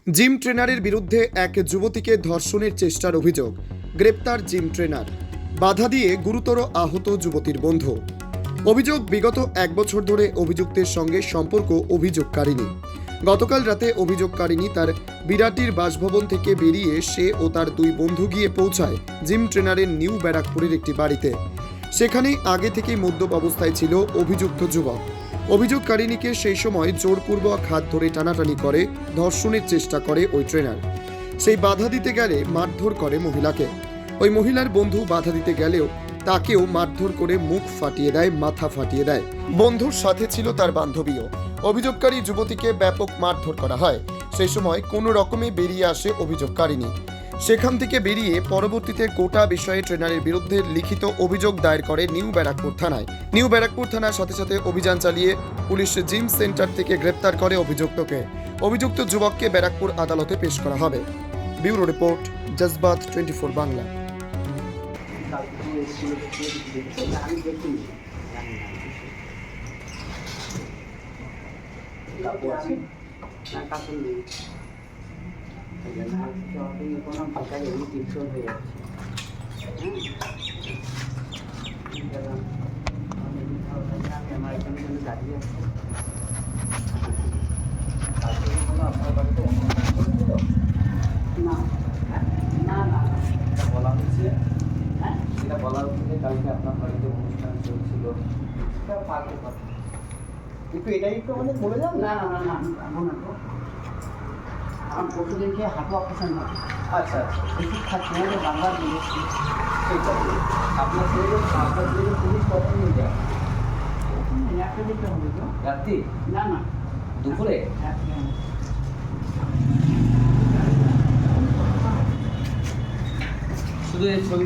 Gym ট্রেনারের বিরুদ্ধে এক যুবতীকে ধর্ষণের চেষ্টার অভিযোগ। গ্রেপ্তার জিম ট্রেনার। বাধা দিয়ে গুরুতর আহত যুবতীর বন্ধু। অভিযোগ, বিগত 1 বছর ধরে অভিযুক্তের সঙ্গে সম্পর্ক অভিযোগকারিনী। গতকাল রাতে অভিযোগকারিনী তার বিরাটির বাসভবন থেকে বেরিয়ে সে ও তার 2 বন্ধু গিয়ে পৌঁছায় জিম ট্রেনারের নিউ ব্যারাকপুরের একটি বাড়িতে। সেখানেই আগে থেকেই মদ্যপ অবস্থায় ছিল অভিযুক্ত যুবক। অভিযোগকারিনীকে সেই সময় জোরপূর্বক হাত ধরে টানাটানি করে ধর্ষণের চেষ্টা করে ওই ট্রেনার। সেই বাধা দিতে গেলে মারধর করে মহিলাকে। ওই মহিলার বন্ধু বাধা দিতে গেলেও তাকেও মারধর করে মুখ ফাটিয়ে দেয়, মাথা ফাটিয়ে দেয়। বন্ধুর সাথে ছিল তার বান্ধবীও। অভিযোগকারী যুবতীকে ব্যাপক মারধর করা হয়। সেই সময় কোনো রকমে বেরিয়ে আসে অভিযোগকারিনী। সেখান থেকে বেরিয়ে পরবর্তীতে গোটা বিষয়ে ট্রেনারের বিরুদ্ধে লিখিত অভিযোগ দায়ের করে নিউ ব্যারাকপুর থানায়। নিউ ব্যারাকপুর থানার সাথে সাথে অভিযান চালিয়ে পুলিশ জিম সেন্টার থেকে গ্রেপ্তার করে অভিযুক্তকে। অভিযুক্ত যুবককে ব্যারাকপুর আদালতে পেশ করা হবে। Bureau report, জজবাত 24 Bangla. সেটা বলা হচ্ছে কালকে আপনার বাড়িতে অনুষ্ঠান চলছিল, সেটা ফালতু কথা। কিন্তু এটাই একটু আমাদের বলে যান। না না না না এমন না তো, আমার প্রতিদিনকে হাঁটু অপারেশন হয়। আচ্ছা আচ্ছা, ওষুধ খাচ্ছি না, যে বারবার দিয়েছি। ঠিক আছে। আপনার ছেলে পুলিশ কখন নিয়ে যায়? একটা দিতে হবে তো। রাত্রি? না না, দুপুরে? শুধু এই ছবি